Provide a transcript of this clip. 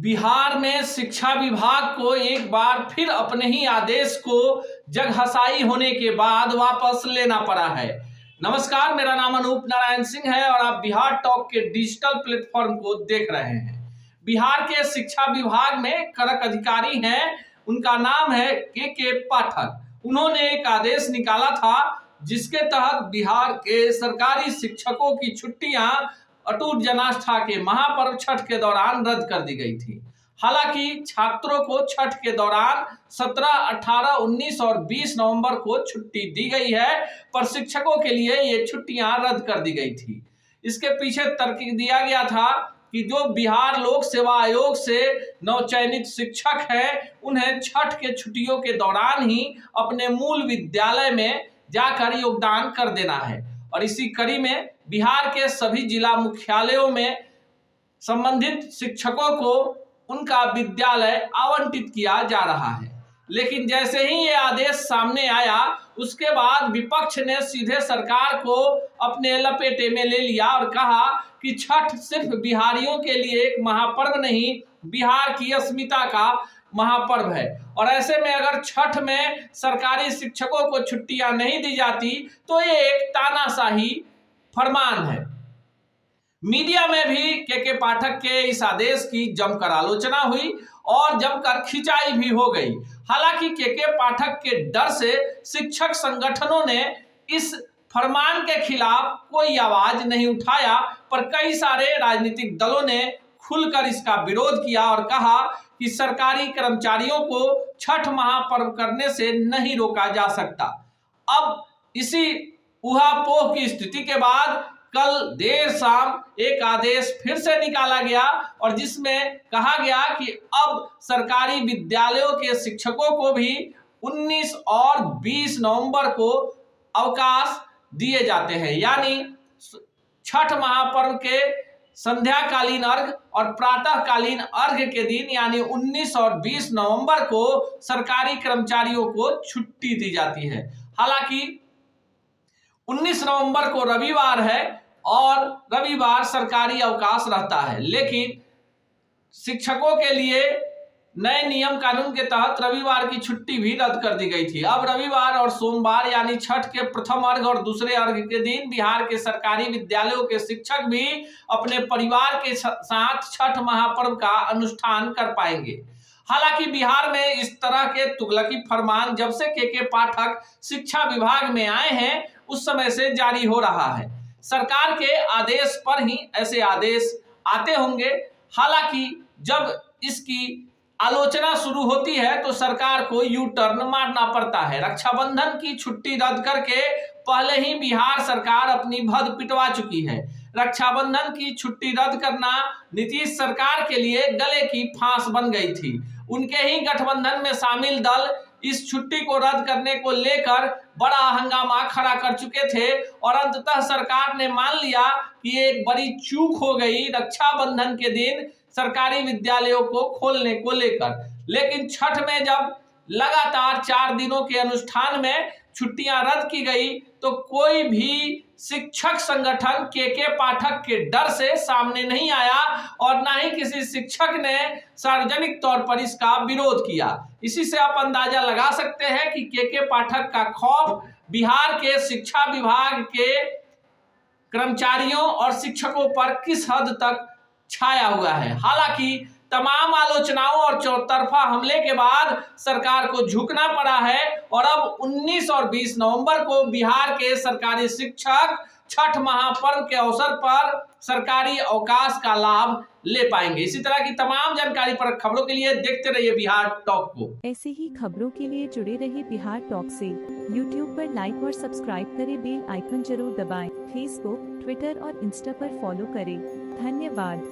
बिहार में शिक्षा विभाग को एक बार फिर अपने ही आदेश को जगहंसाई होने के बाद वापस लेना पड़ा है। नमस्कार, मेरा नाम अनूप नारायण सिंह है और आप बिहार टॉक के डिजिटल प्लेटफॉर्म को देख रहे हैं। बिहार के शिक्षा विभाग में कड़क अधिकारी हैं, उनका नाम है के पाठक। उन्होंने एक आदेश निकाला था जिसके तहत बिहार के सरकारी शिक्षकों की छुट्टियां अटूट जनाष्ठा के महापर्व छठ के दौरान रद्द कर दी गई थी। हालांकि छात्रों को छठ के दौरान 17, 18, 19 और 20 नवंबर को छुट्टी दी गई है, पर शिक्षकों के लिए ये छुट्टियां रद्द कर दी गई थी। इसके पीछे तर्क दिया गया था कि जो बिहार लोक सेवा आयोग से नवचयनित शिक्षक हैं, उन्हें छठ के छुट्टियों के दौरान ही अपने मूल विद्यालय में जाकर योगदान कर देना है। और इसी कड़ी में बिहार के सभी जिला मुख्यालयों में संबंधित शिक्षकों को उनका विद्यालय आवंटित किया जा रहा है। लेकिन जैसे ही ये आदेश सामने आया, उसके बाद विपक्ष ने सीधे सरकार को अपने लपेटे में ले लिया और कहा कि छठ सिर्फ बिहारियों के लिए एक महापर्व नहीं, बिहार की अस्मिता का महापर्व है। और ऐसे में अगर छठ में सरकारी शिक्षकों को छुट्टियां नहीं दी जाती तो ये एक तानाशाही फरमान है। मीडिया में भी के पाठक के इस आदेश की जमकर आलोचना हुई और जमकर खिंचाई भी हो गई। हालांकि के पाठक के डर से शिक्षक संगठनों ने इस फरमान के खिलाफ कोई आवाज नहीं उठाया, पर कई सारे राजनीतिक दलों ने खुलकर इसका विरोध किया और कहा कि सरकारी कर्मचारियों को छठ महापर्व करने से नहीं रोका जा सकता। अब इसी ऊहापोह की स्थिति के बाद कल देर शाम एक आदेश फिर से निकाला गया और जिसमें कहा गया कि अब सरकारी विद्यालयों के शिक्षकों को भी 19 और 20 नवंबर को अवकाश दिए जाते हैं। यानी छठ महापर्व के संध्याकालीन अर्घ और प्रातःकालीन अर्घ के दिन यानी 19 और 20 नवंबर को सरकारी कर्मचारियों को छुट्टी दी जाती है। हालांकि 19 नवंबर को रविवार है और रविवार सरकारी अवकाश रहता है, लेकिन शिक्षकों के लिए नए नियम कानून के तहत रविवार की छुट्टी भी रद्द कर दी गई थी। अब रविवार और सोमवार यानी छठ के प्रथम अर्घ और दूसरे अर्घ के दिन बिहार के सरकारी विद्यालयों के शिक्षक भी अपने परिवार के साथ छठ महापर्व का अनुष्ठान कर पाएंगे। हालांकि बिहार में इस तरह के तुगलकी फरमान जब से के पाठक शिक्षा विभाग में आए हैं, उस समय से जारी हो रहा है। सरकार के आदेश पर ही ऐसे आदेश आते होंगे। हालांकि जब इसकी आलोचना शुरू होती है तो सरकार को यू टर्न मारना पड़ता है। रक्षाबंधन की छुट्टी रद्द करके पहले ही बिहार सरकार अपनी भद पिटवा चुकी है। रक्षाबंधन की छुट्टी रद्द करना नीतीश सरकार के लिए गले की फांस बन गई थी। उनके ही गठबंधन में शामिल दल इस छुट्टी को रद्द करने को लेकर बड़ा हंगामा खड़ा कर चुके थे और अंततः सरकार ने मान लिया कि एक बड़ी चूक हो गई रक्षाबंधन के दिन सरकारी विद्यालयों को खोलने को लेकर। लेकिन छठ में जब लगातार 4 दिनों के अनुष्ठान में छुट्टियां रद्द की गई तो कोई भी शिक्षक संगठन के पाठक के डर से सामने नहीं आया और ना ही किसी शिक्षक ने सार्वजनिक तौर पर इसका विरोध किया। इसी से आप अंदाजा लगा सकते हैं कि के पाठक का खौफ बिहार के शिक्षा विभाग के कर्मचारियों और शिक्षकों पर किस हद तक छाया हुआ है। हालांकि तमाम आलोचनाओं और चौतरफा हमले के बाद सरकार को झुकना पड़ा है और अब 19 और 20 नवंबर को बिहार के सरकारी शिक्षक छठ महापर्व के अवसर पर सरकारी अवकाश का लाभ ले पाएंगे। इसी तरह की तमाम जानकारी पर खबरों के लिए देखते रहिए बिहार टॉक को। ऐसे ही खबरों के लिए जुड़े रहिए बिहार टॉक से। यूट्यूब पर लाइक और सब्सक्राइब करें, बेल आइकन जरूर दबाएं। फेसबुक, ट्विटर और इंस्टा पर फॉलो करें। धन्यवाद।